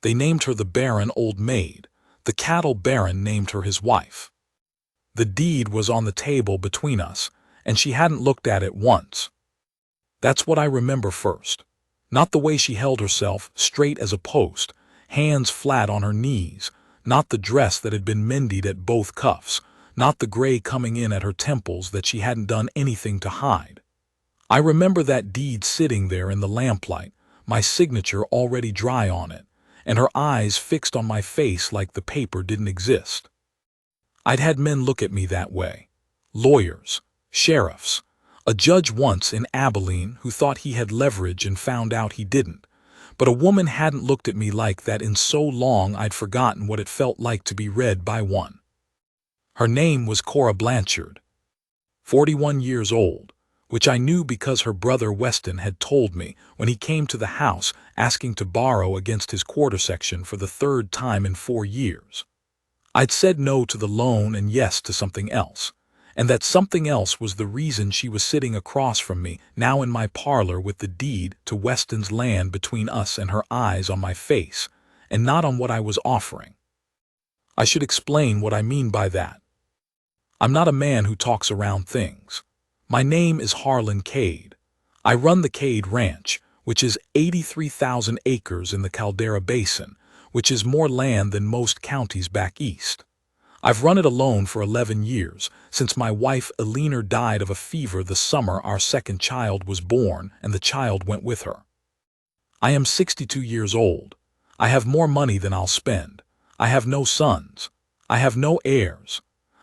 They named her the Barren old Maid. The cattle Barren named her his wife. The deed was on the table between us, and she hadn't looked at it once. That's what I remember first. Not the way she held herself, straight as a post, hands flat on her knees, not the dress that had been mended at both cuffs, not the gray coming in at her temples that she hadn't done anything to hide. I remember that deed sitting there in the lamplight, my signature already dry on it, and her eyes fixed on my face like the paper didn't exist. I'd had men look at me that way. Lawyers, sheriffs, a judge once in Abilene who thought he had leverage and found out he didn't. But a woman hadn't looked at me like that in so long I'd forgotten what it felt like to be read by one. Her name was Cora Blanchard, 41 years old, which I knew because her brother Weston had told me when he came to the house asking to borrow against his quarter section for the third time in 4 years. I'd said no to the loan and yes to something else, and that something else was the reason she was sitting across from me now in my parlor with the deed to Weston's land between us and her eyes on my face, and not on what I was offering. I should explain what I mean by that. I'm not a man who talks around things. My name is Harlan Cade. I run the Cade Ranch, which is 83,000 acres in the Caldera Basin, which is more land than most counties back east. I've run it alone for 11 years, since my wife Eleanor died of a fever the summer our second child was born and the child went with her. I am 62 years old. I have more money than I'll spend. I have no sons. I have no heirs.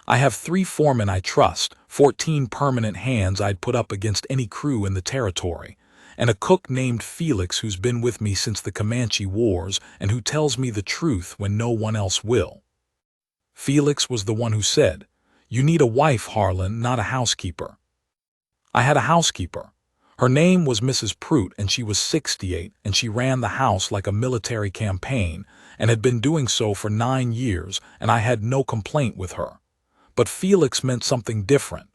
I have 3 foremen I trust, 14 permanent hands I'd put up against any crew in the territory, and a cook named Felix who's been with me since the Comanche Wars and who tells me the truth when no one else will. Felix was the one who said, "You need a wife, Harlan, not a housekeeper." I had a housekeeper. Her name was Mrs. Prout, and she was 68, and she ran the house like a military campaign and had been doing so for 9 years, and I had no complaint with her. But Felix meant something different.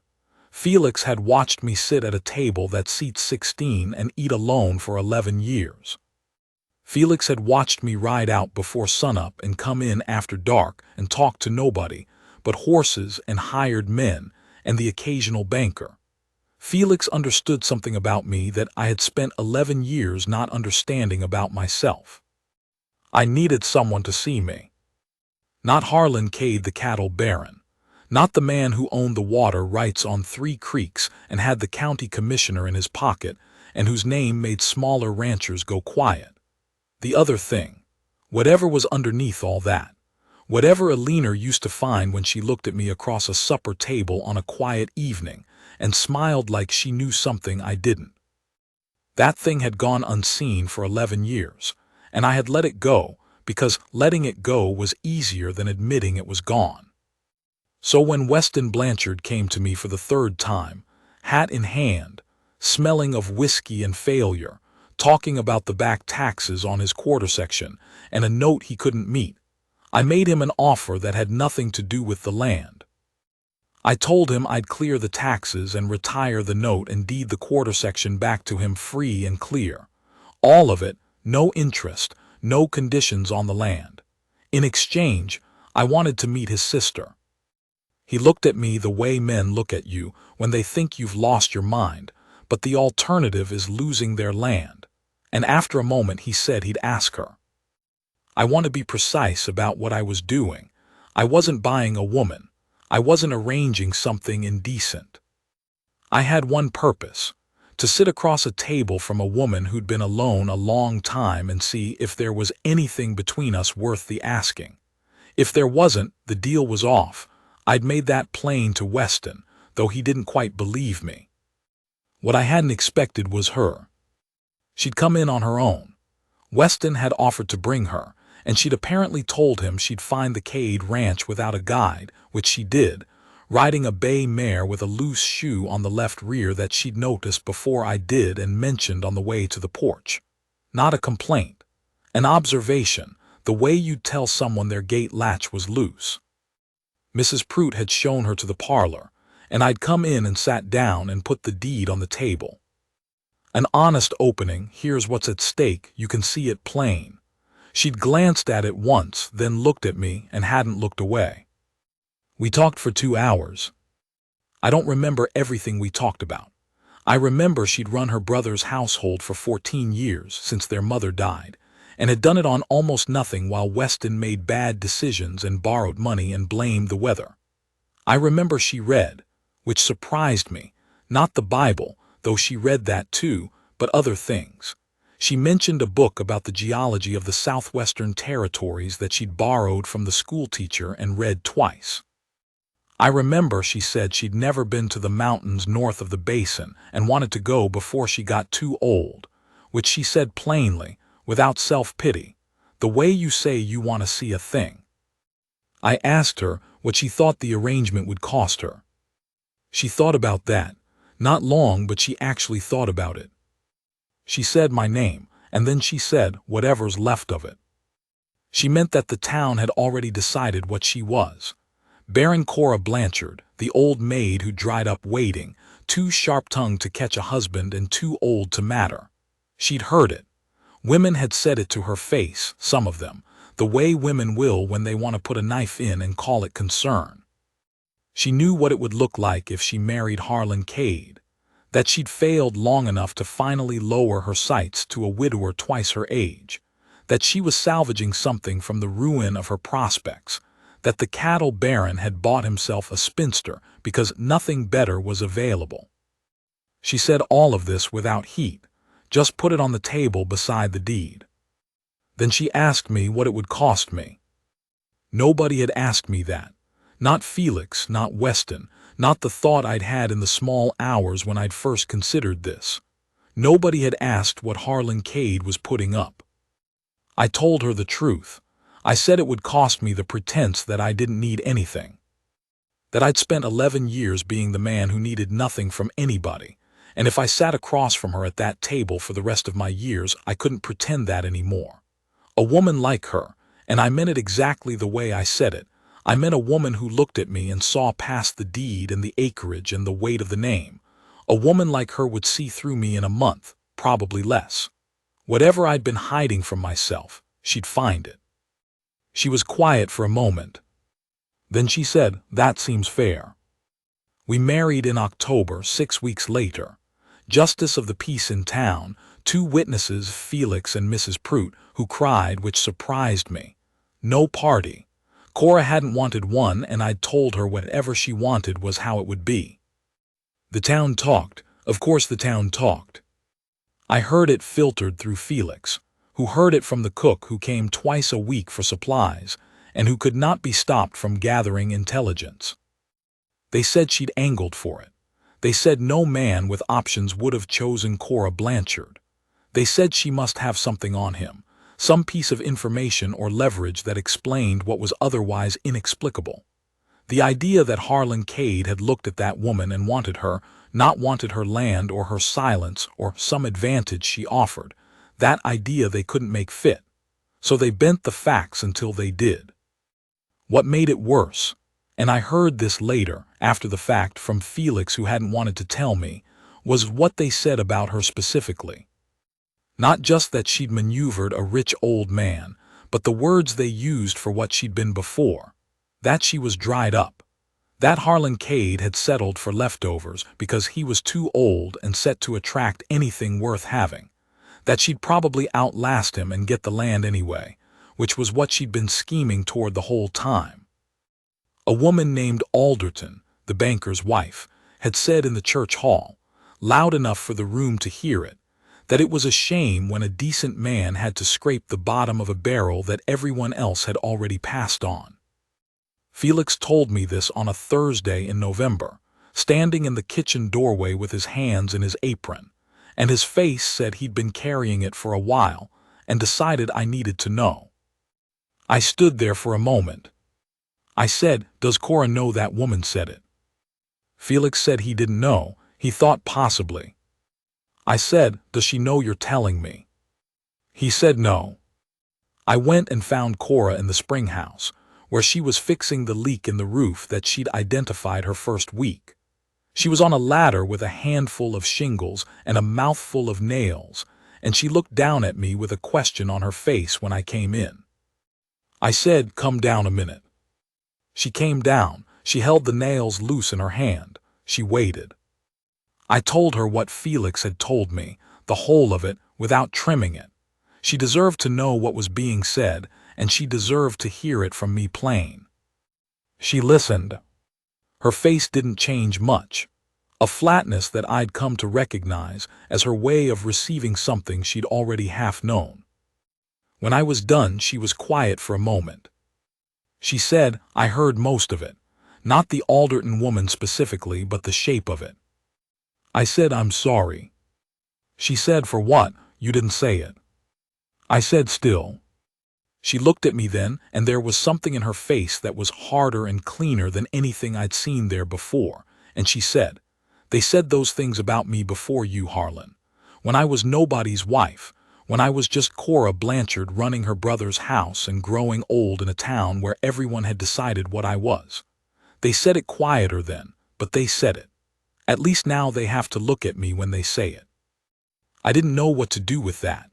Felix had watched me sit at a table that seats 16 and eat alone for 11 years. Felix had watched me ride out before sunup and come in after dark and talk to nobody but horses and hired men and the occasional banker. Felix understood something about me that I had spent 11 years not understanding about myself. I needed someone to see me. Not Harlan Cade the cattle baron. Not the man who owned the water rights on 3 creeks and had the county commissioner in his pocket and whose name made smaller ranchers go quiet. The other thing, whatever was underneath all that, whatever Eleanor used to find when she looked at me across a supper table on a quiet evening and smiled like she knew something I didn't. That thing had gone unseen for 11 years, and I had let it go because letting it go was easier than admitting it was gone. So when Weston Blanchard came to me for the 3rd time, hat in hand, smelling of whiskey and failure, talking about the back taxes on his quarter section and a note he couldn't meet, I made him an offer that had nothing to do with the land. I told him I'd clear the taxes and retire the note and deed the quarter section back to him free and clear. All of it, no interest, no conditions on the land. In exchange, I wanted to meet his sister. He looked at me the way men look at you when they think you've lost your mind, but the alternative is losing their land. And after a moment he said he'd ask her. I want to be precise about what I was doing. I wasn't buying a woman. I wasn't arranging something indecent. I had one purpose, to sit across a table from a woman who'd been alone a long time and see if there was anything between us worth the asking. If there wasn't, the deal was off. I'd made that plain to Weston, though he didn't quite believe me. What I hadn't expected was her. She'd come in on her own. Weston had offered to bring her, and she'd apparently told him she'd find the Cade Ranch without a guide, which she did, riding a bay mare with a loose shoe on the left rear that she'd noticed before I did and mentioned on the way to the porch. Not a complaint. An observation, the way you'd tell someone their gate latch was loose. Mrs. Prout had shown her to the parlor, and I'd come in and sat down and put the deed on the table. An honest opening, here's what's at stake, you can see it plain. She'd glanced at it once, then looked at me and hadn't looked away. We talked for 2 hours. I don't remember everything we talked about. I remember she'd run her brother's household for 14 years since their mother died, and had done it on almost nothing while Weston made bad decisions and borrowed money and blamed the weather. I remember she read, which surprised me, not the Bible, though she read that too, but other things. She mentioned a book about the geology of the southwestern territories that she'd borrowed from the schoolteacher and read twice. I remember she said she'd never been to the mountains north of the basin and wanted to go before she got too old, which she said plainly, without self-pity, the way you say you want to see a thing. I asked her what she thought the arrangement would cost her. She thought about that. Not long, but she actually thought about it. She said my name, and then she said whatever's left of it. She meant that the town had already decided what she was. Barren Cora Blanchard, the old maid who dried up waiting, too sharp-tongued to catch a husband and too old to matter. She'd heard it. Women had said it to her face, some of them, the way women will when they want to put a knife in and call it concern. She knew what it would look like if she married Harlan Cade, that she'd failed long enough to finally lower her sights to a widower twice her age, that she was salvaging something from the ruin of her prospects, that the cattle baron had bought himself a spinster because nothing better was available. She said all of this without heat, just put it on the table beside the deed. Then she asked me what it would cost me. Nobody had asked me that. Not Felix, not Weston, not the thought I'd had in the small hours when I'd first considered this. Nobody had asked what Harlan Cade was putting up. I told her the truth. I said it would cost me the pretense that I didn't need anything. That I'd spent 11 years being the man who needed nothing from anybody, and if I sat across from her at that table for the rest of my years, I couldn't pretend that anymore. A woman like her, and I meant it exactly the way I said it. I meant a woman who looked at me and saw past the deed and the acreage and the weight of the name. A woman like her would see through me in a month, probably less. Whatever I'd been hiding from myself, she'd find it. She was quiet for a moment. Then she said, "That seems fair." We married in October, 6 weeks later. Justice of the peace in town, 2 witnesses, Felix and Mrs. Prout, who cried, which surprised me. No party. Cora hadn't wanted one, and I'd told her whatever she wanted was how it would be. The town talked. Of course the town talked. I heard it filtered through Felix, who heard it from the cook who came twice a week for supplies, and who could not be stopped from gathering intelligence. They said she'd angled for it. They said no man with options would have chosen Cora Blanchard. They said she must have something on him, some piece of information or leverage that explained what was otherwise inexplicable. The idea that Harlan Cade had looked at that woman and wanted her, not wanted her land or her silence or some advantage she offered, that idea they couldn't make fit. So they bent the facts until they did. What made it worse, and I heard this later, after the fact, from Felix who hadn't wanted to tell me, was what they said about her specifically. Not just that she'd maneuvered a rich old man, but the words they used for what she'd been before. That she was dried up. That Harlan Cade had settled for leftovers because he was too old and set to attract anything worth having. That she'd probably outlast him and get the land anyway, which was what she'd been scheming toward the whole time. A woman named Alderton, the banker's wife, had said in the church hall, loud enough for the room to hear it, that it was a shame when a decent man had to scrape the bottom of a barrel that everyone else had already passed on. Felix told me this on a Thursday in November, standing in the kitchen doorway with his hands in his apron, and his face said he'd been carrying it for a while and decided I needed to know. I stood there for a moment. I said, "Does Cora know that woman said it?" Felix said he didn't know, he thought possibly. I said, "Does she know you're telling me?" He said no. I went and found Cora in the spring house, where she was fixing the leak in the roof that she'd identified her first week. She was on a ladder with a handful of shingles and a mouthful of nails, and she looked down at me with a question on her face when I came in. I said, "Come down a minute." She came down. She held the nails loose in her hand. She waited. I told her what Felix had told me, the whole of it, without trimming it. She deserved to know what was being said, and she deserved to hear it from me plain. She listened. Her face didn't change much, a flatness that I'd come to recognize as her way of receiving something she'd already half known. When I was done, she was quiet for a moment. She said, "I heard most of it, not the Alderton woman specifically, but the shape of it." I said, "I'm sorry." She said, "For what? You didn't say it." I said, "Still." She looked at me then, and there was something in her face that was harder and cleaner than anything I'd seen there before, and she said, "They said those things about me before you, Harlan. When I was nobody's wife, when I was just Cora Blanchard running her brother's house and growing old in a town where everyone had decided what I was. They said it quieter then, but they said it. At least now they have to look at me when they say it." I didn't know what to do with that.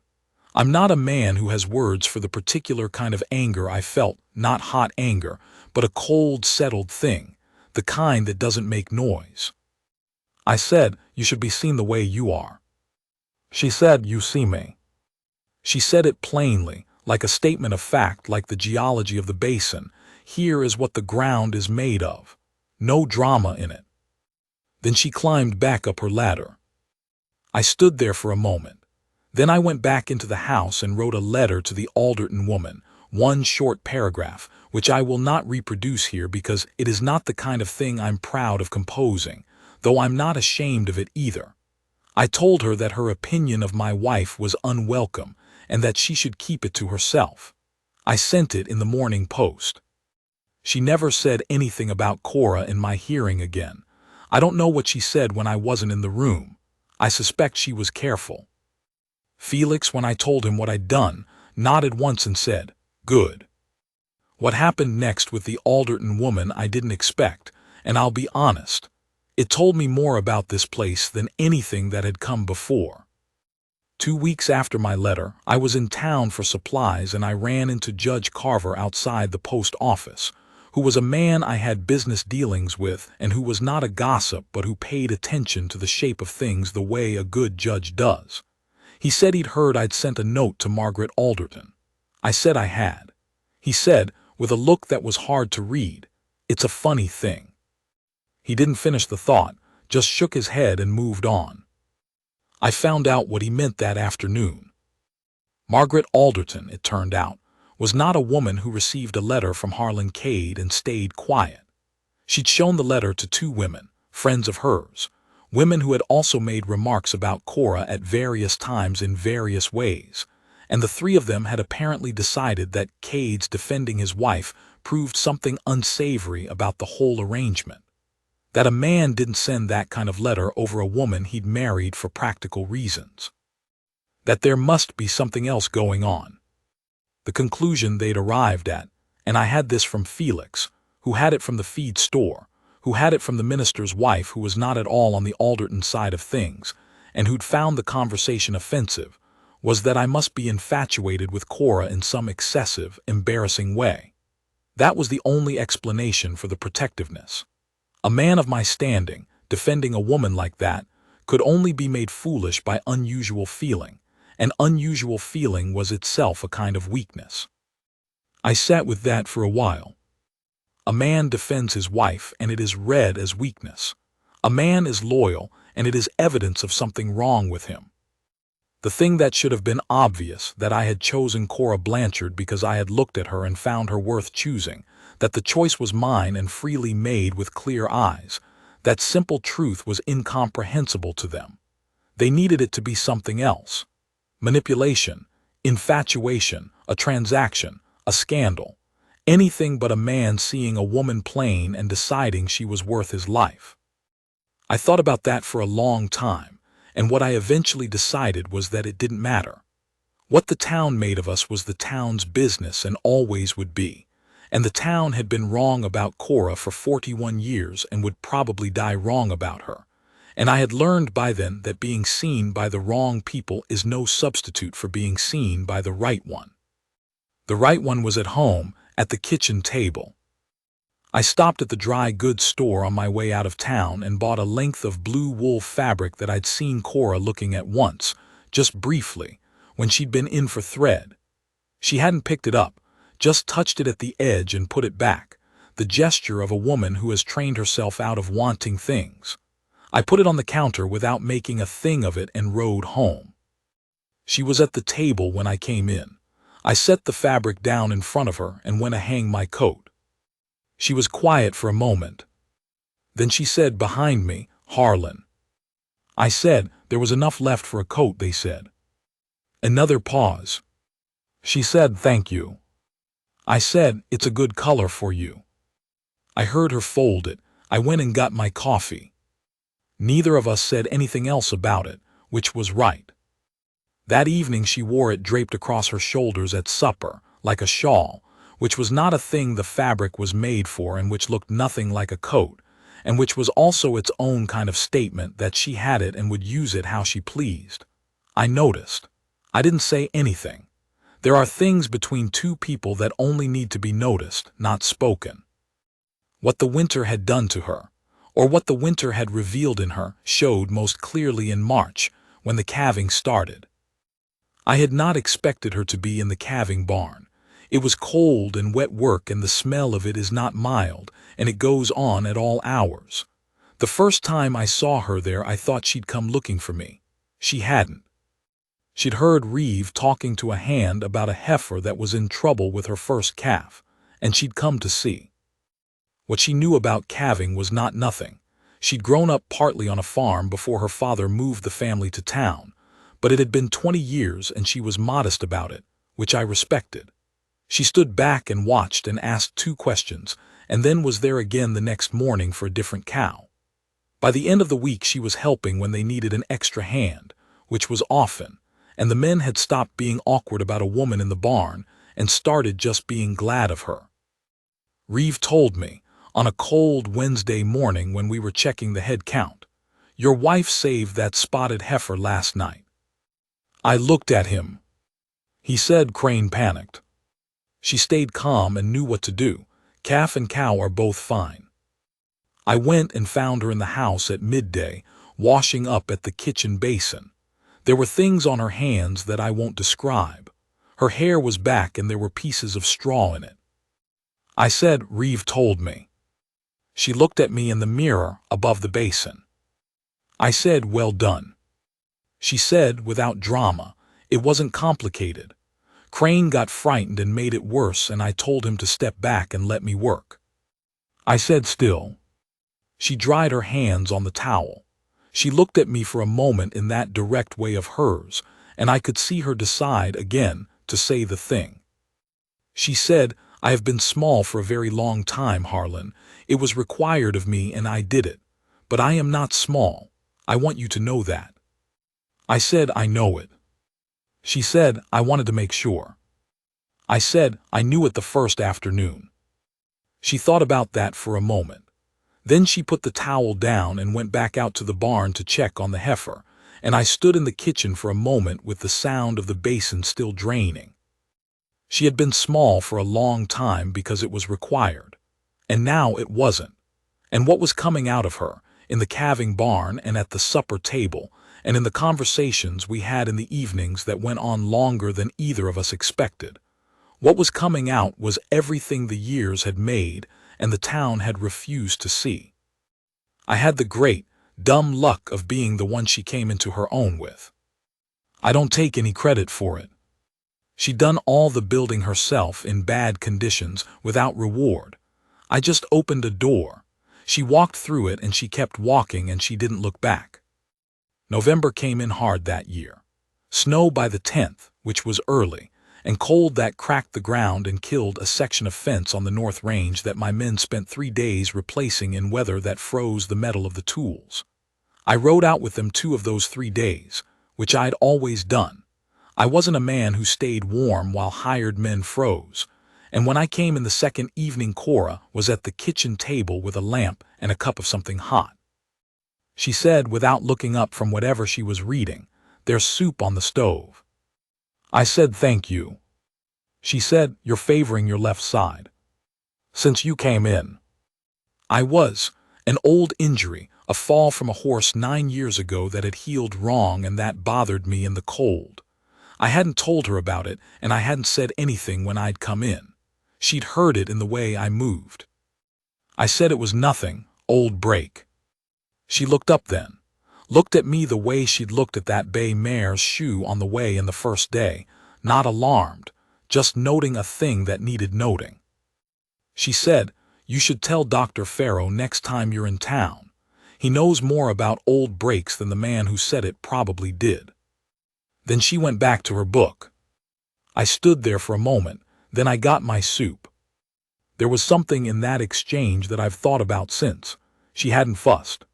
I'm not a man who has words for the particular kind of anger I felt, not hot anger, but a cold, settled thing, the kind that doesn't make noise. I said, "You should be seen the way you are." She said, "You see me." She said it plainly, like a statement of fact, like the geology of the basin. Here is what the ground is made of. No drama in it. Then she climbed back up her ladder. I stood there for a moment. Then I went back into the house and wrote a letter to the Alderton woman, one short paragraph, which I will not reproduce here because it is not the kind of thing I'm proud of composing, though I'm not ashamed of it either. I told her that her opinion of my wife was unwelcome and that she should keep it to herself. I sent it in the Morning Post. She never said anything about Cora in my hearing again. I don't know what she said when I wasn't in the room. I suspect she was careful. Felix, when I told him what I'd done, nodded once and said, "Good." What happened next with the Alderton woman I didn't expect, and I'll be honest, it told me more about this place than anything that had come before. 2 weeks after my letter, I was in town for supplies and I ran into Judge Carver outside the post office, who was a man I had business dealings with and who was not a gossip but who paid attention to the shape of things the way a good judge does. He said he'd heard I'd sent a note to Margaret Alderton. I said I had. He said, with a look that was hard to read, "It's a funny thing." He didn't finish the thought, just shook his head and moved on. I found out what he meant that afternoon. Margaret Alderton, it turned out, was not a woman who received a letter from Harlan Cade and stayed quiet. She'd shown the letter to 2 women, friends of hers, women who had also made remarks about Cora at various times in various ways, and the 3 of them had apparently decided that Cade's defending his wife proved something unsavory about the whole arrangement. That a man didn't send that kind of letter over a woman he'd married for practical reasons. That there must be something else going on. The conclusion they'd arrived at, and I had this from Felix, who had it from the feed store, who had it from the minister's wife who was not at all on the Alderton side of things, and who'd found the conversation offensive, was that I must be infatuated with Cora in some excessive, embarrassing way. That was the only explanation for the protectiveness. A man of my standing, defending a woman like that, could only be made foolish by unusual feeling, and unusual feeling was itself a kind of weakness. I sat with that for a while. A man defends his wife, and it is read as weakness. A man is loyal, and it is evidence of something wrong with him. The thing that should have been obvious, that I had chosen Cora Blanchard because I had looked at her and found her worth choosing, that the choice was mine and freely made with clear eyes, that simple truth was incomprehensible to them. They needed it to be something else. Manipulation, infatuation, a transaction, a scandal. Anything but a man seeing a woman plain and deciding she was worth his life. I thought about that for a long time, and what I eventually decided was that it didn't matter. What the town made of us was the town's business and always would be, and the town had been wrong about Cora for 41 years and would probably die wrong about her, And I had learned by then that being seen by the wrong people is no substitute for being seen by the right one. The right one was at home, at the kitchen table. I stopped at the dry goods store on my way out of town and bought a length of blue wool fabric that I'd seen Cora looking at once, just briefly, when she'd been in for thread. She hadn't picked it up, just touched it at the edge and put it back, the gesture of a woman who has trained herself out of wanting things. I put it on the counter without making a thing of it and rode home. She was at the table when I came in. I set the fabric down in front of her and went to hang my coat. She was quiet for a moment. Then she said behind me, "Harlan." I said, "There was enough left for a coat," they said. Another pause. She said, "Thank you." I said, "It's a good color for you." I heard her fold it. I went and got my coffee. Neither of us said anything else about it, which was right. That evening she wore it draped across her shoulders at supper, like a shawl, which was not a thing the fabric was made for and which looked nothing like a coat, and which was also its own kind of statement that she had it and would use it how she pleased. I noticed. I didn't say anything. There are things between two people that only need to be noticed, not spoken. What the winter had done to her, or what the winter had revealed in her, showed most clearly in March, when the calving started. I had not expected her to be in the calving barn. It was cold and wet work, and the smell of it is not mild, and it goes on at all hours. The first time I saw her there I thought she'd come looking for me. She hadn't. She'd heard Reeve talking to a hand about a heifer that was in trouble with her first calf, and she'd come to see. What she knew about calving was not nothing. She'd grown up partly on a farm before her father moved the family to town, but it had been 20 years and she was modest about it, which I respected. She stood back and watched and asked 2 questions, and then was there again the next morning for a different cow. By the end of the week she was helping when they needed an extra hand, which was often, and the men had stopped being awkward about a woman in the barn and started just being glad of her. Reeve told me, on a cold Wednesday morning when we were checking the head count, "Your wife saved that spotted heifer last night." I looked at him. He said Crane panicked. She stayed calm and knew what to do. Calf and cow are both fine. I went and found her in the house at midday, washing up at the kitchen basin. There were things on her hands that I won't describe. Her hair was back and there were pieces of straw in it. I said, "Reeve told me." She looked at me in the mirror above the basin. I said, "Well done." She said, without drama, "It wasn't complicated. Crane got frightened and made it worse, and I told him to step back and let me work." I said, "Still." She dried her hands on the towel. She looked at me for a moment in that direct way of hers, and I could see her decide again to say the thing. She said, "I have been small for a very long time, Harlan. It was required of me and I did it. But I am not small. I want you to know that." I said, "I know it." She said, "I wanted to make sure." I said, "I knew it the first afternoon." She thought about that for a moment. Then she put the towel down and went back out to the barn to check on the heifer, and I stood in the kitchen for a moment with the sound of the basin still draining. She had been small for a long time because it was required, and now it wasn't. And what was coming out of her, in the calving barn and at the supper table, and in the conversations we had in the evenings that went on longer than either of us expected, what was coming out was everything the years had made and the town had refused to see. I had the great, dumb luck of being the one she came into her own with. I don't take any credit for it. She'd done all the building herself in bad conditions without reward. I just opened a door. She walked through it and she kept walking and she didn't look back. November came in hard that year. Snow by the 10th, which was early, and cold that cracked the ground and killed a section of fence on the North Range that my men spent 3 days replacing in weather that froze the metal of the tools. I rode out with them 2 of those 3 days, which I'd always done. I wasn't a man who stayed warm while hired men froze, and when I came in the second evening Cora was at the kitchen table with a lamp and a cup of something hot. she said without looking up from whatever she was reading. "There's soup on the stove." I said, "Thank you." She said, "You're favoring your left side. Since you came in." I was. An old injury, a fall from a horse 9 years ago that had healed wrong, and that bothered me in the cold. I hadn't told her about it, and I hadn't said anything when I'd come in. She'd heard it in the way I moved. I said it was nothing, old break. She looked up then. Looked at me the way she'd looked at that bay mare's shoe on the way in the first day, not alarmed, just noting a thing that needed noting. She said, "You should tell Dr. Farrow next time you're in town. He knows more about old breaks than the man who said it probably did." Then she went back to her book. I stood there for a moment, then I got my soup. There was something in that exchange that I've thought about since. She hadn't fussed.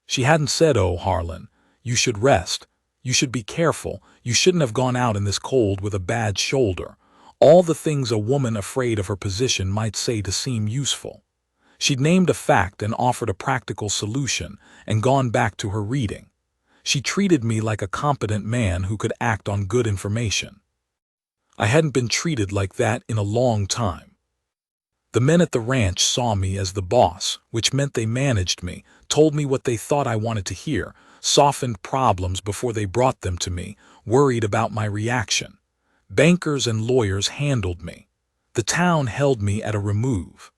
She hadn't said, "Oh, Harlan, you should rest. You should be careful. You shouldn't have gone out in this cold with a bad shoulder." All the things a woman afraid of her position might say to seem useful. She'd named a fact and offered a practical solution and gone back to her reading. She treated me like a competent man who could act on good information. I hadn't been treated like that in a long time. The men at the ranch saw me as the boss, which meant they managed me, told me what they thought I wanted to hear, softened problems before they brought them to me, worried about my reaction. Bankers and lawyers handled me. The town held me at a remove.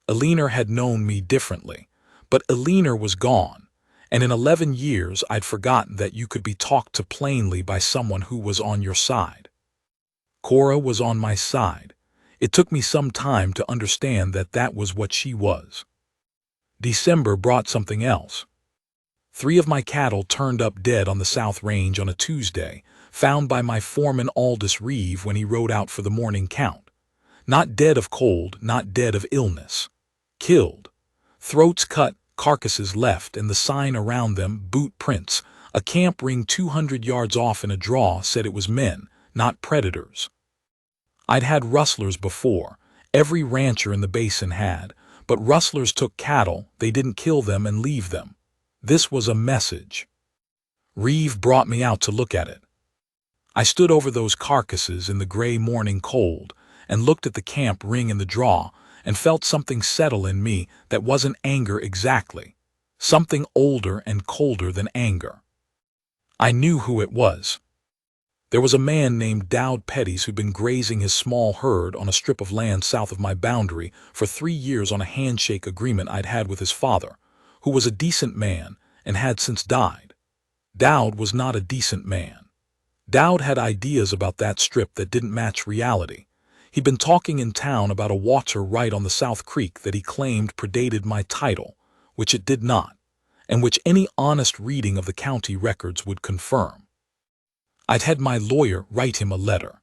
Eleanor had known me differently, but Eleanor was gone, and in 11 years I'd forgotten that you could be talked to plainly by someone who was on your side. Cora was on my side. It took me some time to understand that that was what she was. December brought something else. 3 of my cattle turned up dead on the South Range on a Tuesday, found by my foreman Aldous Reeve when he rode out for the morning count. Not dead of cold, not dead of illness. Killed. Throats cut, carcasses left, and the sign around them, boot prints. A camp ring 200 yards off in a draw said it was men, not predators. I'd had rustlers before. Every rancher in the basin had. But rustlers took cattle, they didn't kill them and leave them. This was a message. Reeve brought me out to look at it. I stood over those carcasses in the gray morning cold and looked at the camp ring in the draw and felt something settle in me that wasn't anger exactly. Something older and colder than anger. I knew who it was. There was a man named Dowd Petties who'd been grazing his small herd on a strip of land south of my boundary for 3 years on a handshake agreement I'd had with his father, who was a decent man and had since died. Dowd was not a decent man. Dowd had ideas about that strip that didn't match reality. He'd been talking in town about a water right on the South Creek that he claimed predated my title, which it did not, and which any honest reading of the county records would confirm. I'd had my lawyer write him a letter.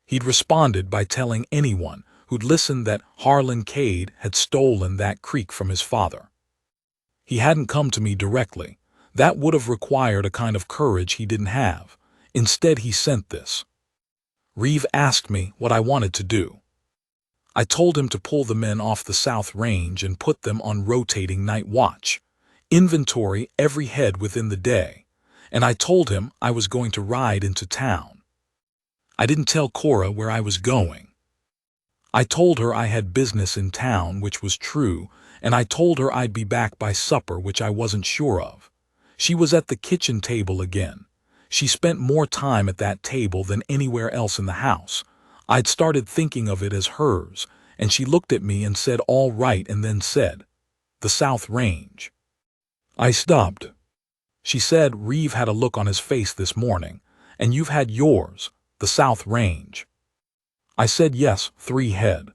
He'd responded by telling anyone who'd listened that Harlan Cade had stolen that creek from his father. He hadn't come to me directly. That would have required a kind of courage he didn't have. Instead, he sent this. Reeve asked me what I wanted to do. I told him to pull the men off the South Range and put them on rotating night watch, inventory every head within the day, and I told him I was going to ride into town. I didn't tell Cora where I was going. I told her I had business in town, which was true, and I told her I'd be back by supper, which I wasn't sure of. She was at the kitchen table again. She spent more time at that table than anywhere else in the house. I'd started thinking of it as hers, and she looked at me and said, "All right," and then said, "The South Range." I stopped. She said, "Reeve had a look on his face this morning, and you've had yours, the South Range." I said, "Yes, 3 head."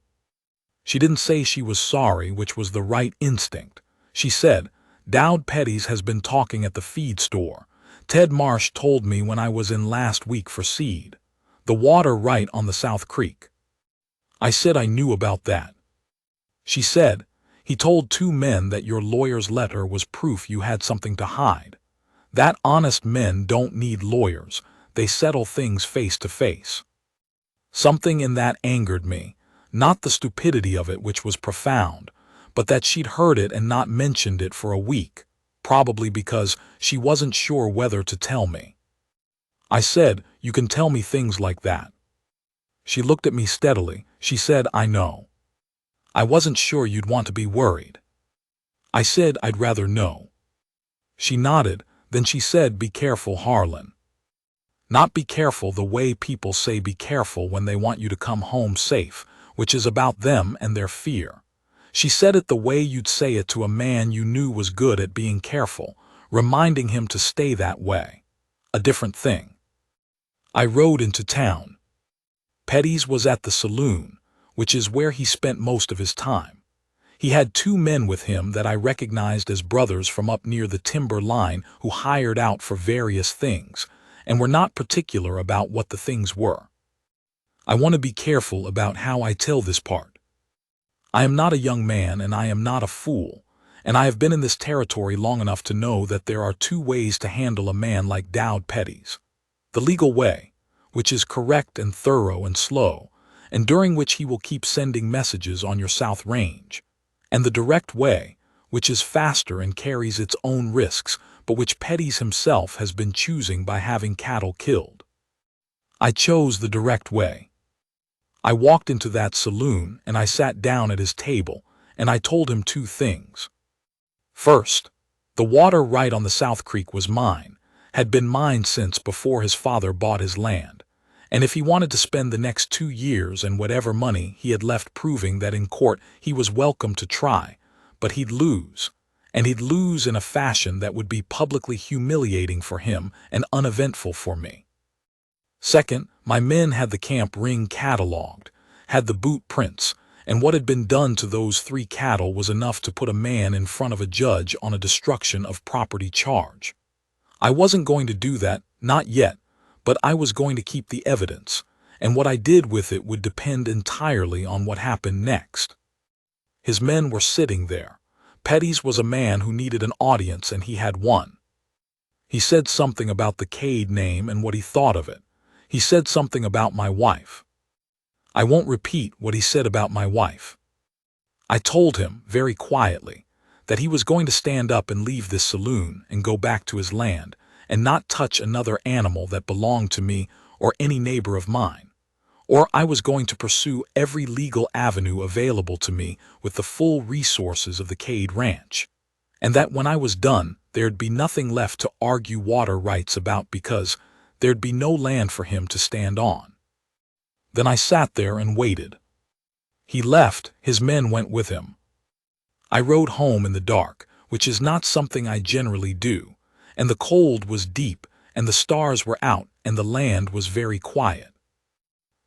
She didn't say she was sorry, which was the right instinct. She said, "Dowd Petties has been talking at the feed store. Ted Marsh told me when I was in last week for seed. The water right on the South Creek." I said I knew about that. She said, "He told 2 men that your lawyer's letter was proof you had something to hide. That honest men don't need lawyers. They settle things face to face." Something in that angered me, not the stupidity of it, which was profound, but that she'd heard it and not mentioned it for a week. probably because she wasn't sure whether to tell me. I said, "You can tell me things like that." She looked at me steadily. She said, "I know. I wasn't sure you'd want to be worried." I said, "I'd rather know." She nodded, then she said, "Be careful, Harlan. Not be careful the way people say be careful when they want you to come home safe, which is about them and their fear. She said it the way you'd say it to a man you knew was good at being careful, reminding him to stay that way. A different thing." I rode into town. Petty's was at the saloon, which is where he spent most of his time. He had 2 men with him that I recognized as brothers from up near the timber line who hired out for various things, and were not particular about what the things were. I want to be careful about how I tell this part. I am not a young man and I am not a fool, and I have been in this territory long enough to know that there are 2 ways to handle a man like Dowd Petty's. The legal way, which is correct and thorough and slow, and during which he will keep sending messages on your South Range, and the direct way, which is faster and carries its own risks, but which Petty's himself has been choosing by having cattle killed. I chose the direct way. I walked into that saloon and I sat down at his table, and I told him 2 things. First, the water right on the South Creek was mine, had been mine since before his father bought his land, and if he wanted to spend the next 2 years and whatever money he had left proving that in court he was welcome to try, but he'd lose, and he'd lose in a fashion that would be publicly humiliating for him and uneventful for me. Second, my men had the camp ring catalogued, had the boot prints, and what had been done to those 3 cattle was enough to put a man in front of a judge on a destruction of property charge. I wasn't going to do that, not yet, but I was going to keep the evidence, and what I did with it would depend entirely on what happened next. His men were sitting there. Petty's was a man who needed an audience, and he had one. He said something about the Cade name and what he thought of it. He said something about my wife. I won't repeat what he said about my wife. I told him, very quietly, that he was going to stand up and leave this saloon and go back to his land and not touch another animal that belonged to me or any neighbor of mine, or I was going to pursue every legal avenue available to me with the full resources of the Cade Ranch, and that when I was done, there'd be nothing left to argue water rights about because there'd be no land for him to stand on. Then I sat there and waited. He left, his men went with him. I rode home in the dark, which is not something I generally do, and the cold was deep, and the stars were out, and the land was very quiet.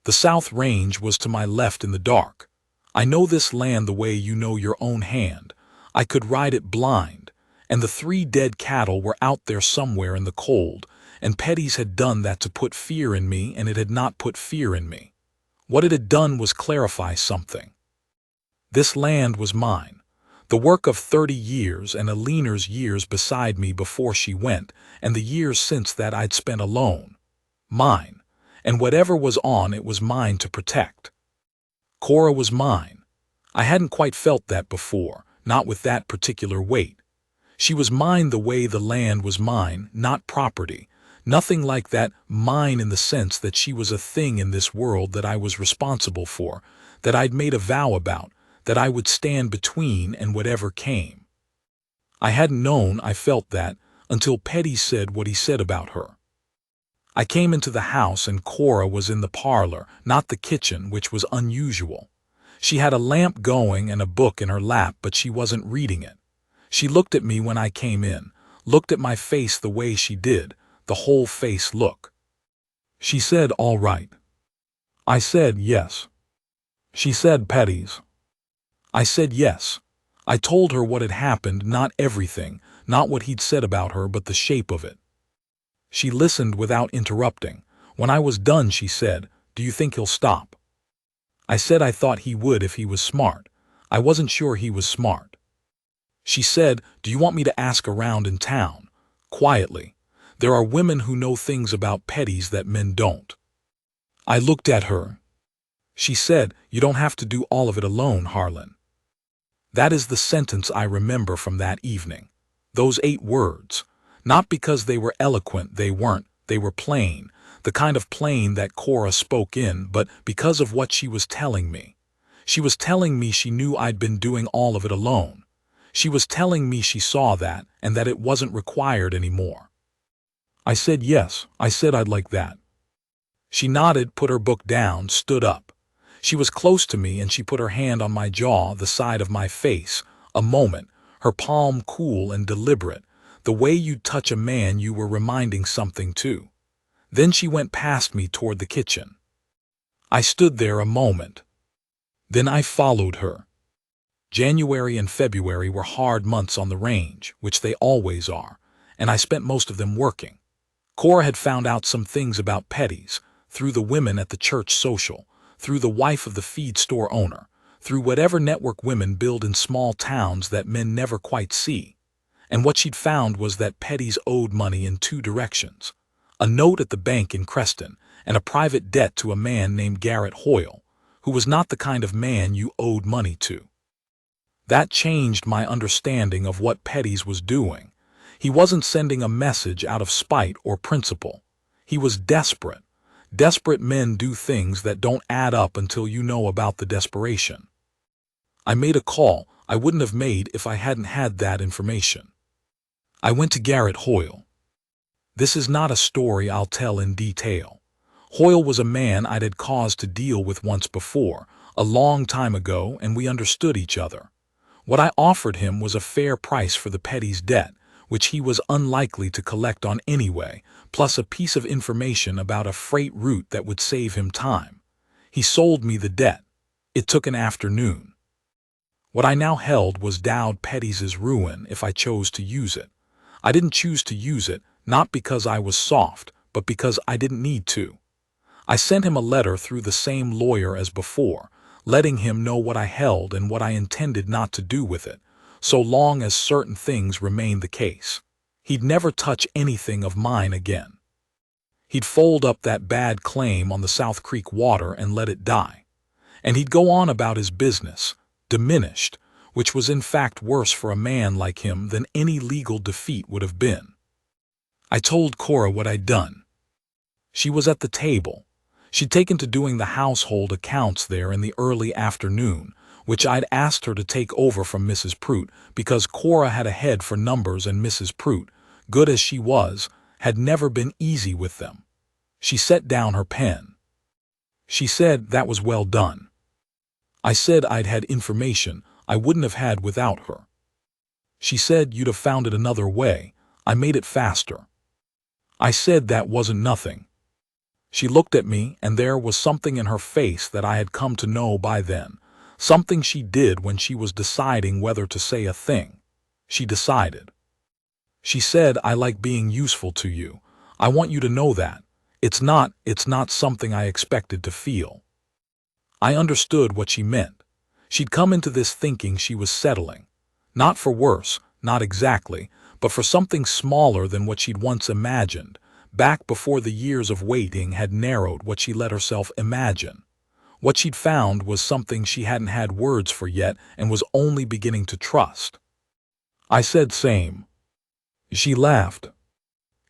The South Range was to my left in the dark. I know this land the way you know your own hand. I could ride it blind, and the 3 dead cattle were out there somewhere in the cold, and Petty's had done that to put fear in me, and it had not put fear in me. What it had done was clarify something. This land was mine. The work of 30 years and Alina's years beside me before she went, and the years since that I'd spent alone. Mine, and whatever was on it was mine to protect. Cora was mine. I hadn't quite felt that before, not with that particular weight. She was mine the way the land was mine, not property. Nothing like that, mine in the sense that she was a thing in this world that I was responsible for, that I'd made a vow about, that I would stand between and whatever came. I hadn't known I felt that until Petty said what he said about her. I came into the house and Cora was in the parlor, not the kitchen, which was unusual. She had a lamp going and a book in her lap, but she wasn't reading it. She looked at me when I came in, looked at my face the way she did, the whole face look. She said, "All right." I said, "Yes." She said, "Petty's." I said yes. I told her what had happened, not everything, not what he'd said about her, but the shape of it. She listened without interrupting. When I was done, she said, "Do you think he'll stop?" I said I thought he would if he was smart. I wasn't sure he was smart. She said, "Do you want me to ask around in town?" Quietly. "There are women who know things about Petty's that men don't." I looked at her. She said, "You don't have to do all of it alone, Harlan." That is the sentence I remember from that evening. Those 8 words. Not because they were eloquent, they weren't. They were plain, the kind of plain that Cora spoke in, but because of what she was telling me. She was telling me she knew I'd been doing all of it alone. She was telling me she saw that, and that it wasn't required anymore. I said yes, I said I'd like that. She nodded, put her book down, stood up. She was close to me and she put her hand on my jaw, the side of my face. A moment, her palm cool and deliberate, the way you'd touch a man you were reminding something to. Then she went past me toward the kitchen. I stood there a moment. Then I followed her. January and February were hard months on the range, which they always are, and I spent most of them working. Cora had found out some things about petties, through the women at the church social, through the wife of the feed store owner, through whatever network women build in small towns that men never quite see. And what she'd found was that petties owed money in 2 directions. A note at the bank in Creston, and a private debt to a man named Garrett Hoyle, who was not the kind of man you owed money to. That changed my understanding of what Petties was doing. He wasn't sending a message out of spite or principle. He was desperate. Desperate men do things that don't add up until you know about the desperation. I made a call I wouldn't have made if I hadn't had that information. I went to Garrett Hoyle. This is not a story I'll tell in detail. Hoyle was a man I'd had cause to deal with once before, a long time ago, and we understood each other. What I offered him was a fair price for the Petties' debt, which he was unlikely to collect on anyway, plus a piece of information about a freight route that would save him time. He sold me the debt. It took an afternoon. What I now held was Dowd Petties' ruin if I chose to use it. I didn't choose to use it, not because I was soft, but because I didn't need to. I sent him a letter through the same lawyer as before, letting him know what I held and what I intended not to do with it, so long as certain things remained the case. He'd never touch anything of mine again. He'd fold up that bad claim on the South Creek water and let it die. And he'd go on about his business, diminished, which was in fact worse for a man like him than any legal defeat would have been. I told Cora what I'd done. She was at the table. She'd taken to doing the household accounts there in the early afternoon, which I'd asked her to take over from Mrs. Prout because Cora had a head for numbers and Mrs. Prout, good as she was, had never been easy with them. She set down her pen. She said that was well done. I said I'd had information I wouldn't have had without her. She said you'd have found it another way. I made it faster. I said that wasn't nothing. She looked at me, and there was something in her face that I had come to know by then, something she did when she was deciding whether to say a thing. She decided. She said, I like being useful to you. I want you to know that. It's not something I expected to feel. I understood what she meant. She'd come into this thinking she was settling. Not for worse, not exactly, but for something smaller than what she'd once imagined, back before the years of waiting had narrowed what she let herself imagine. What she'd found was something she hadn't had words for yet and was only beginning to trust. I said same. She laughed.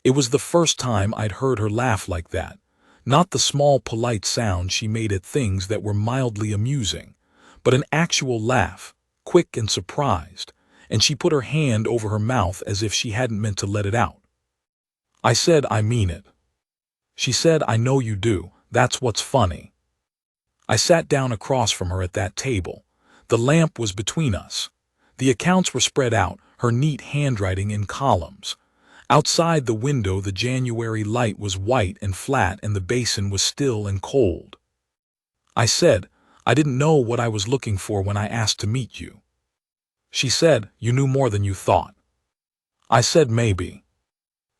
It was the first time I'd heard her laugh like that, not the small polite sound she made at things that were mildly amusing, but an actual laugh, quick and surprised, and she put her hand over her mouth as if she hadn't meant to let it out. I said, I mean it. She said, I know you do, that's what's funny. I sat down across from her at that table. The lamp was between us. The accounts were spread out, her neat handwriting in columns. Outside the window the January light was white and flat and the basin was still and cold. I said, I didn't know what I was looking for when I asked to meet you. She said, you knew more than you thought. I said, maybe.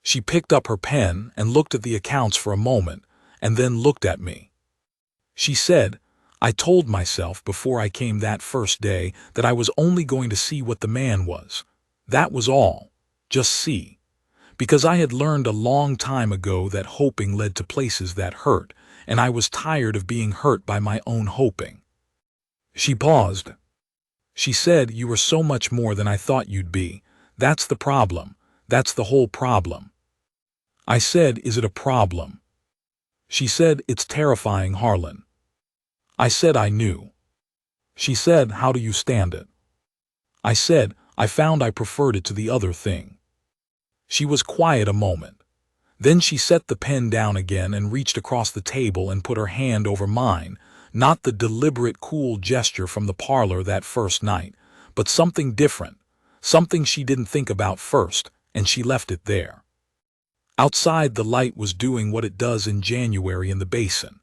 She picked up her pen and looked at the accounts for a moment, and then looked at me. She said, I told myself before I came that first day that I was only going to see what the man was. That was all. Just see. Because I had learned a long time ago that hoping led to places that hurt, and I was tired of being hurt by my own hoping. She paused. She said, you were so much more than I thought you'd be. That's the problem. That's the whole problem. I said, is it a problem? She said, it's terrifying, Harlan. I said I knew. She said, how do you stand it? I said, I found I preferred it to the other thing. She was quiet a moment. Then she set the pen down again and reached across the table and put her hand over mine, not the deliberate cool gesture from the parlor that first night, but something different, something she didn't think about first, and she left it there. Outside, the light was doing what it does in January in the basin,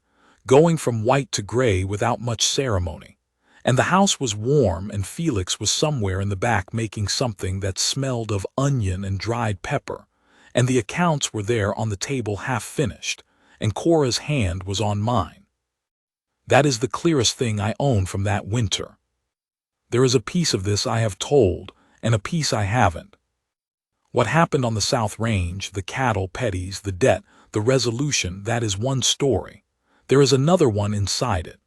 going from white to gray without much ceremony. And the house was warm, and Felix was somewhere in the back making something that smelled of onion and dried pepper, and the accounts were there on the table half finished, and Cora's hand was on mine. That is the clearest thing I own from that winter. There is a piece of this I have told, and a piece I haven't. What happened on the South Range, the cattle, petties, the debt, the resolution, that is one story. There is another one inside it.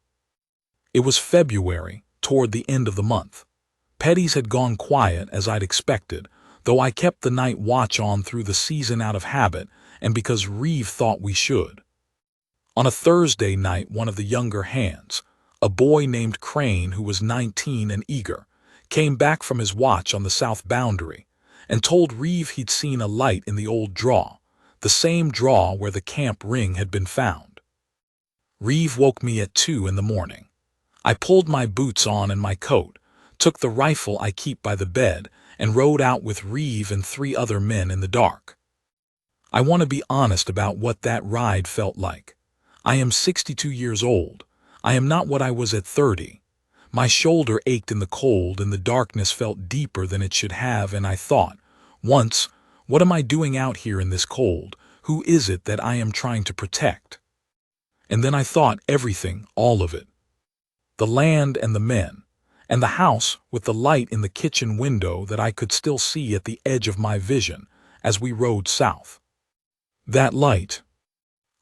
It was February, toward the end of the month. Petties had gone quiet as I'd expected, though I kept the night watch on through the season out of habit and because Reeve thought we should. On a Thursday night, one of the younger hands, a boy named Crane who was 19 and eager, came back from his watch on the south boundary and told Reeve he'd seen a light in the old draw, the same draw where the camp ring had been found. Reeve woke me at 2 in the morning. I pulled my boots on and my coat, took the rifle I keep by the bed, and rode out with Reeve and 3 other men in the dark. I want to be honest about what that ride felt like. I am 62 years old. I am not what I was at 30. My shoulder ached in the cold and the darkness felt deeper than it should have, and I thought, once, what am I doing out here in this cold? Who is it that I am trying to protect? And then I thought everything, all of it. The land and the men, and the house with the light in the kitchen window that I could still see at the edge of my vision as we rode south. That light.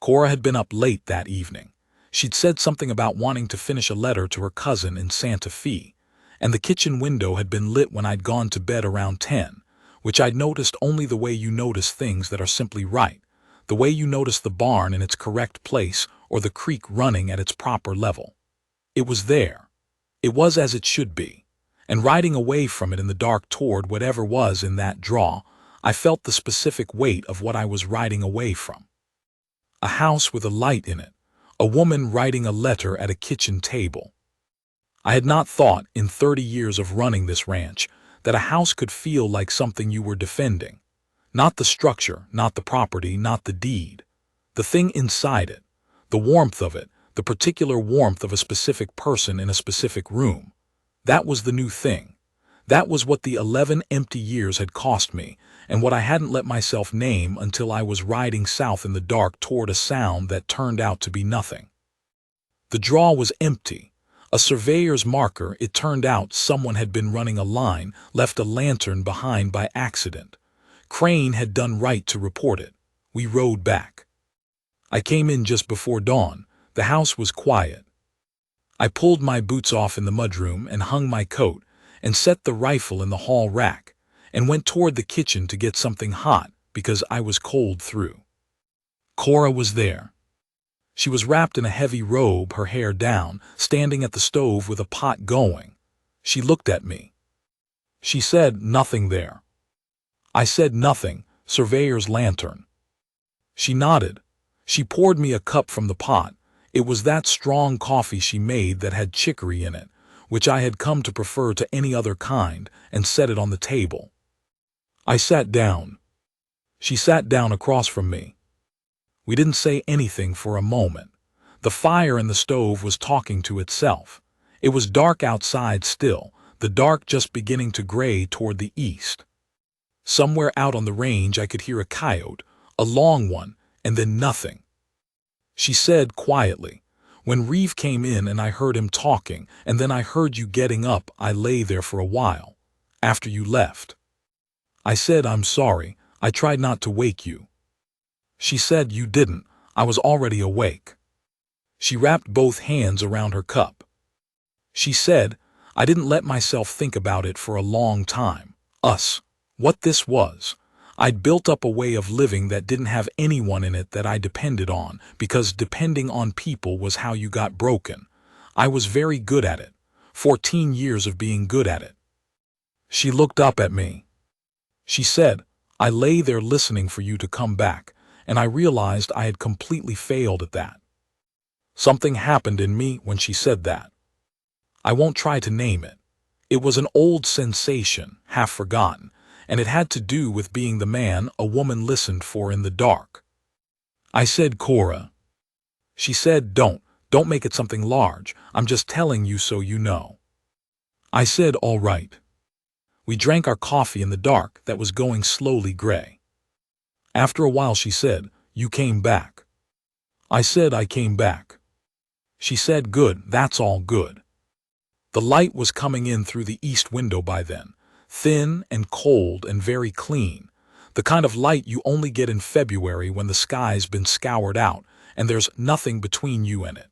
Cora had been up late that evening. She'd said something about wanting to finish a letter to her cousin in Santa Fe, and the kitchen window had been lit when I'd gone to bed around 10, which I'd noticed only the way you notice things that are simply right, the way you notice the barn in its correct place or the creek running at its proper level. It was there. It was as it should be, and riding away from it in the dark toward whatever was in that draw, I felt the specific weight of what I was riding away from. A house with a light in it, a woman writing a letter at a kitchen table. I had not thought, in 30 years of running this ranch, that a house could feel like something you were defending. Not the structure, not the property, not the deed. The thing inside it, the warmth of it, the particular warmth of a specific person in a specific room. That was the new thing. That was what the 11 empty years had cost me, and what I hadn't let myself name until I was riding south in the dark toward a sound that turned out to be nothing. The draw was empty. A surveyor's marker, it turned out someone had been running a line, left a lantern behind by accident. Crane had done right to report it. We rode back. I came in just before dawn. The house was quiet. I pulled my boots off in the mudroom and hung my coat and set the rifle in the hall rack and went toward the kitchen to get something hot because I was cold through. Cora was there. She was wrapped in a heavy robe, her hair down, standing at the stove with a pot going. She looked at me. She said, "Nothing there." I said, "Nothing, surveyor's lantern." She nodded. She poured me a cup from the pot. It was that strong coffee she made that had chicory in it, which I had come to prefer to any other kind, and set it on the table. I sat down. She sat down across from me. We didn't say anything for a moment. The fire in the stove was talking to itself. It was dark outside still, the dark just beginning to gray toward the east. Somewhere out on the range I could hear a coyote, a long one, and then nothing. She said quietly, "When Reeve came in and I heard him talking, and then I heard you getting up, I lay there for a while, after you left." I said, "I'm sorry, I tried not to wake you." She said, "You didn't, I was already awake." She wrapped both hands around her cup. She said, "I didn't let myself think about it for a long time. Us, What this was. I'd built up a way of living that didn't have anyone in it that I depended on, because depending on people was how you got broken. I was very good at it. 14 years of being good at it. She looked up at me. She said, I lay there listening for you to come back, and I realized I had completely failed at that. Something happened in me when she said that. I won't try to name it. It was an old sensation, half forgotten, and it had to do with being the man a woman listened for in the dark. I said, Cora. She said, don't make it something large. I'm just telling you so you know. I said, all right. We drank our coffee in the dark that was going slowly gray. After a while she said, you came back. I said, I came back. She said, good, that's all good. The light was coming in through the east window by then, thin and cold and very clean, the kind of light you only get in February when the sky's been scoured out and there's nothing between you and it.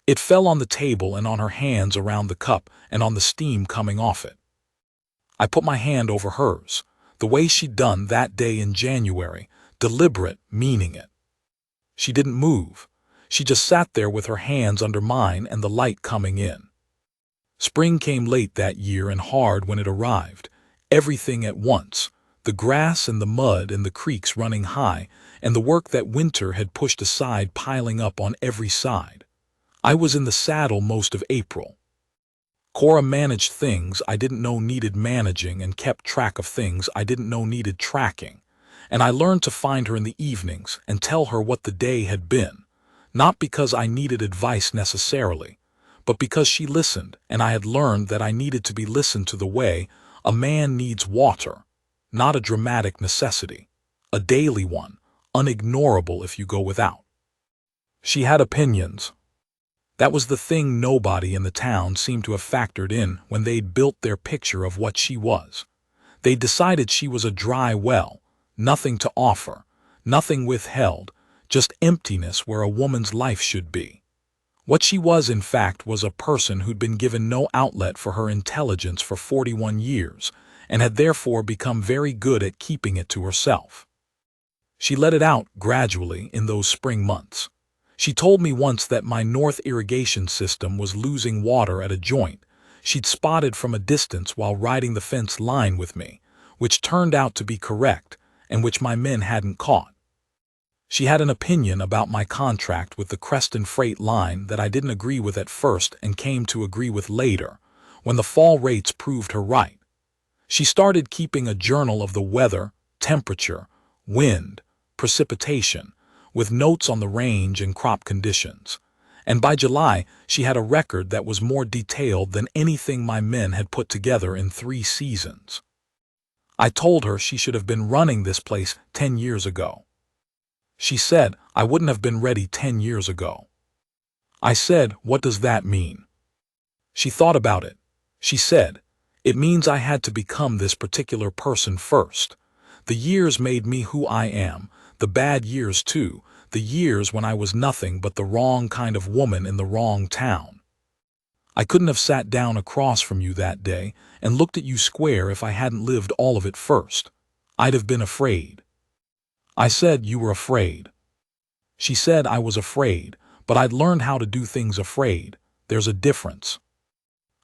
It fell on the table and on her hands around the cup and on the steam coming off it. I put my hand over hers, the way she'd done that day in January, deliberate, meaning it. She didn't move. She just sat there with her hands under mine and the light coming in. Spring came late that year and hard when it arrived, everything at once, the grass and the mud and the creeks running high, and the work that winter had pushed aside piling up on every side. I was in the saddle most of April. Cora managed things I didn't know needed managing and kept track of things I didn't know needed tracking, and I learned to find her in the evenings and tell her what the day had been, not because I needed advice necessarily, but because she listened and I had learned that I needed to be listened to the way a man needs water, not a dramatic necessity, a daily one, unignorable if you go without. She had opinions. That was the thing nobody in the town seemed to have factored in when they'd built their picture of what she was. They decided she was a dry well, nothing to offer, nothing withheld, just emptiness where a woman's life should be. What she was, in fact, was a person who'd been given no outlet for her intelligence for 41 years, and had therefore become very good at keeping it to herself. She let it out gradually in those spring months. She told me once that my north irrigation system was losing water at a joint she'd spotted from a distance while riding the fence line with me, which turned out to be correct and which my men hadn't caught. She had an opinion about my contract with the Creston Freight Line that I didn't agree with at first and came to agree with later, when the fall rates proved her right. She started keeping a journal of the weather, temperature, wind, precipitation, with notes on the range and crop conditions, and by July she had a record that was more detailed than anything my men had put together in 3 seasons. I told her she should have been running this place 10 years ago. She said I wouldn't have been ready 10 years ago. I said, what does that mean? She thought about it. She said, it means I had to become this particular person first. The years made me who I am, the bad years too, the years when I was nothing but the wrong kind of woman in the wrong town. I couldn't have sat down across from you that day and looked at you square if I hadn't lived all of it first. I'd have been afraid. I said you were afraid. She said I was afraid, but I'd learned how to do things afraid. There's a difference.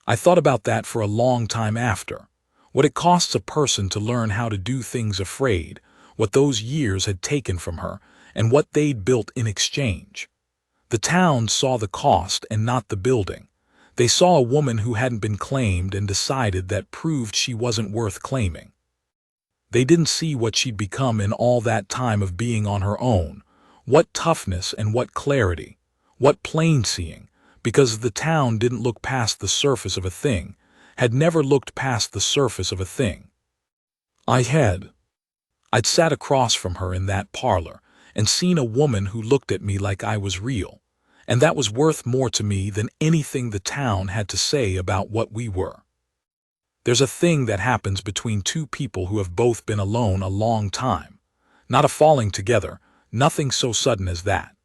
I thought about that for a long time after. What it costs a person to learn how to do things afraid, what those years had taken from her, and what they'd built in exchange. The town saw the cost and not the building. They saw a woman who hadn't been claimed and decided that proved she wasn't worth claiming. They didn't see what she'd become in all that time of being on her own, what toughness and what clarity, what plain seeing, because the town didn't look past the surface of a thing, had never looked past the surface of a thing. I'd sat across from her in that parlor and seen a woman who looked at me like I was real, and that was worth more to me than anything the town had to say about what we were. There's a thing that happens between two people who have both been alone a long time. Not a falling together, nothing so sudden as that.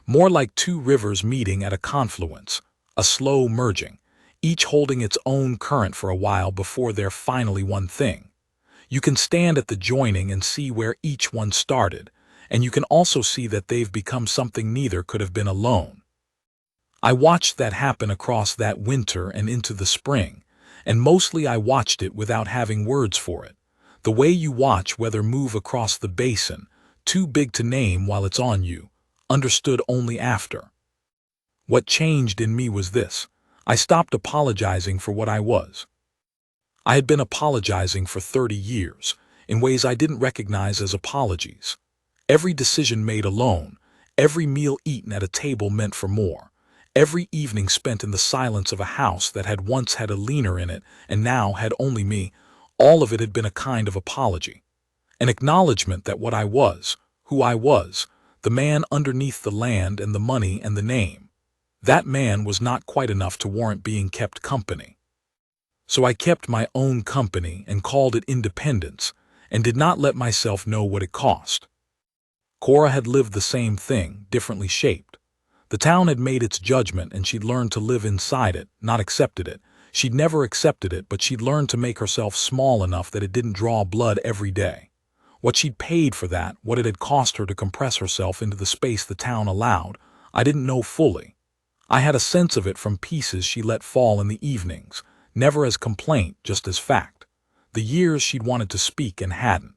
More like two rivers meeting at a confluence, a slow merging, each holding its own current for a while before they're finally one thing. You can stand at the joining and see where each one started, and you can also see that they've become something neither could have been alone. I watched that happen across that winter and into the spring, and mostly I watched it without having words for it. The way you watch weather move across the basin, too big to name while it's on you, understood only after. What changed in me was this: I stopped apologizing for what I was. I had been apologizing for 30 years, in ways I didn't recognize as apologies. Every decision made alone, every meal eaten at a table meant for more, every evening spent in the silence of a house that had once had a leaner in it and now had only me, all of it had been a kind of apology. An acknowledgement that what I was, who I was, the man underneath the land and the money and the name, that man was not quite enough to warrant being kept company. So I kept my own company and called it independence, and did not let myself know what it cost. Cora had lived the same thing, differently shaped. The town had made its judgment and she'd learned to live inside it, not accepted it. She'd never accepted it, but she'd learned to make herself small enough that it didn't draw blood every day. What she'd paid for that, what it had cost her to compress herself into the space the town allowed, I didn't know fully. I had a sense of it from pieces she let fall in the evenings, never as complaint, just as fact. The years she'd wanted to speak and hadn't.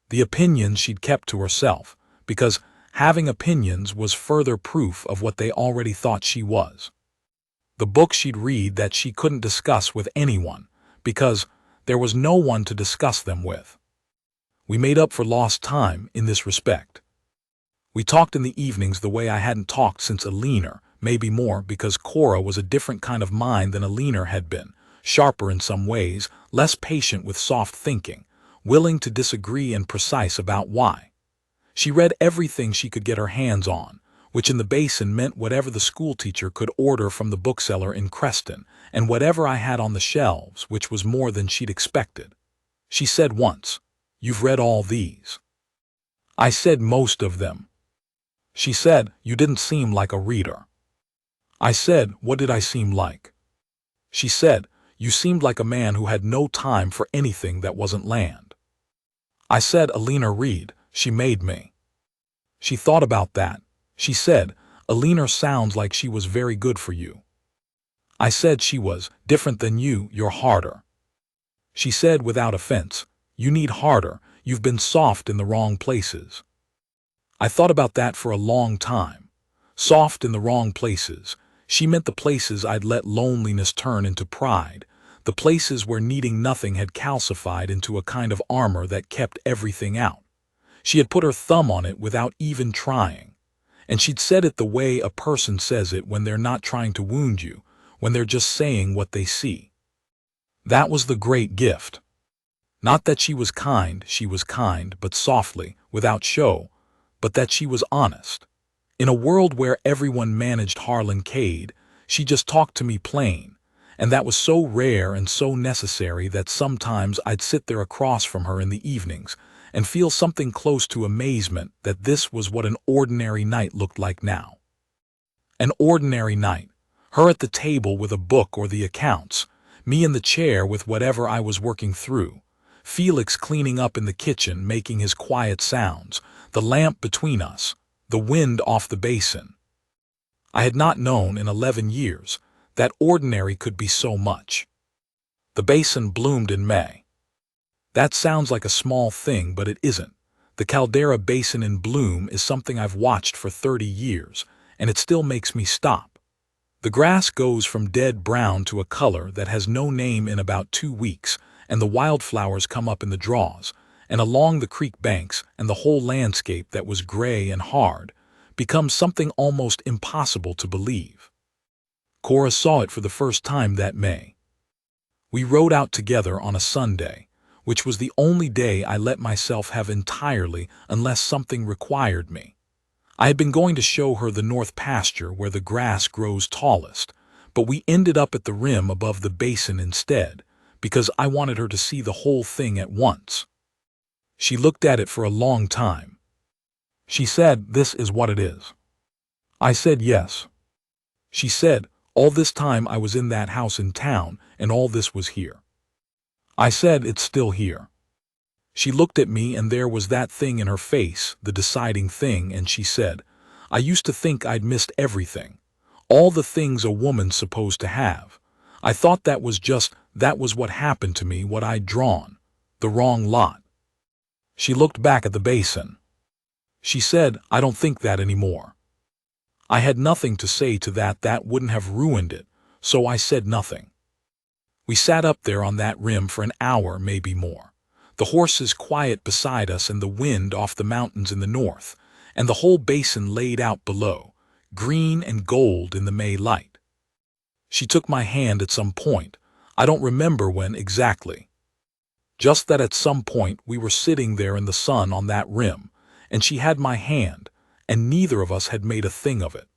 The opinions she'd kept to herself, because having opinions was further proof of what they already thought she was. The books she'd read that she couldn't discuss with anyone, because there was no one to discuss them with. We made up for lost time in this respect. We talked in the evenings the way I hadn't talked since a leaner, maybe more because Cora was a different kind of mind than a leaner had been, sharper in some ways, less patient with soft thinking, willing to disagree and precise about why. She read everything she could get her hands on, which in the basin meant whatever the schoolteacher could order from the bookseller in Creston, and whatever I had on the shelves, which was more than she'd expected. She said once, "You've read all these." I said most of them. She said, "You didn't seem like a reader." I said, "What did I seem like?" She said, "You seemed like a man who had no time for anything that wasn't land." I said, "Alina Reed, she made me." She thought about that. She said, "Alina sounds like she was very good for you." I said she was different than you, you're harder. She said without offense, "You need harder, you've been soft in the wrong places." I thought about that for a long time. Soft in the wrong places. She meant the places I'd let loneliness turn into pride, the places where needing nothing had calcified into a kind of armor that kept everything out. She had put her thumb on it without even trying, and she'd said it the way a person says it when they're not trying to wound you, when they're just saying what they see. That was the great gift. Not that she was kind, but softly, without show, but that she was honest. In a world where everyone managed Harlan Cade, she just talked to me plain, and that was so rare and so necessary that sometimes I'd sit there across from her in the evenings and feel something close to amazement that this was what an ordinary night looked like now. An ordinary night, her at the table with a book or the accounts, me in the chair with whatever I was working through, Felix cleaning up in the kitchen making his quiet sounds, the lamp between us, the wind off the basin. I had not known in 11 years that ordinary could be so much. The basin bloomed in May. That sounds like a small thing, but it isn't. The Caldera Basin in bloom is something I've watched for 30 years, and it still makes me stop. The grass goes from dead brown to a color that has no name in about 2 weeks, and the wildflowers come up in the draws, and along the creek banks, and the whole landscape that was gray and hard becomes something almost impossible to believe. Cora saw it for the first time that May. We rode out together on a Sunday, which was the only day I let myself have entirely unless something required me. I had been going to show her the north pasture where the grass grows tallest, but we ended up at the rim above the basin instead, because I wanted her to see the whole thing at once. She looked at it for a long time. She said, "This is what it is." I said, "Yes." She said, "All this time I was in that house in town, and all this was here." I said, "It's still here." She looked at me and there was that thing in her face, the deciding thing, and she said, "I used to think I'd missed everything. All the things a woman's supposed to have. I thought that was what happened to me, what I'd drawn. The wrong lot." She looked back at the basin. She said, "I don't think that anymore." I had nothing to say to that. That wouldn't have ruined it, so I said nothing. We sat up there on that rim for an hour, maybe more. The horses quiet beside us and the wind off the mountains in the north, and the whole basin laid out below, green and gold in the May light. She took my hand at some point. I don't remember when exactly. Just that at some point we were sitting there in the sun on that rim, and she had my hand, and neither of us had made a thing of it.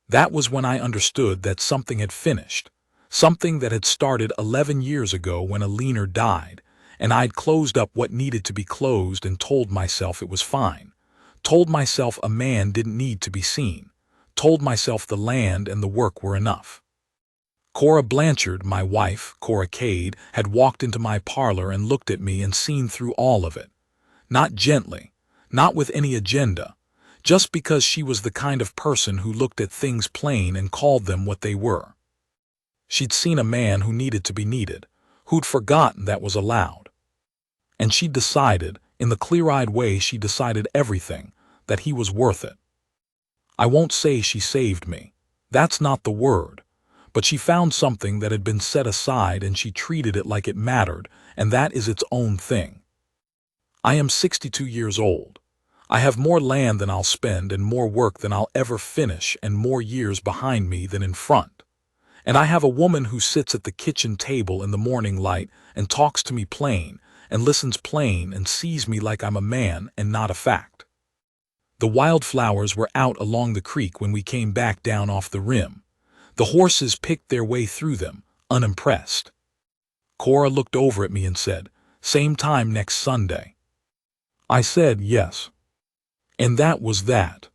That was when I understood that something had finished, something that had started 11 years ago when a leaner died, and I'd closed up what needed to be closed and told myself it was fine, told myself a man didn't need to be seen, told myself the land and the work were enough. Cora Blanchard, my wife, Cora Cade, had walked into my parlor and looked at me and seen through all of it. Not gently, not with any agenda, just because she was the kind of person who looked at things plain and called them what they were. She'd seen a man who needed to be needed, who'd forgotten that was allowed. And she decided, in the clear-eyed way she decided everything, that he was worth it. I won't say she saved me. That's not the word. But she found something that had been set aside and she treated it like it mattered, and that is its own thing. I am 62 years old. I have more land than I'll spend and more work than I'll ever finish and more years behind me than in front. And I have a woman who sits at the kitchen table in the morning light and talks to me plain and listens plain and sees me like I'm a man and not a fact. The wildflowers were out along the creek when we came back down off the rim. The horses picked their way through them, unimpressed. Cora looked over at me and said, "Same time next Sunday." I said yes. And that was that.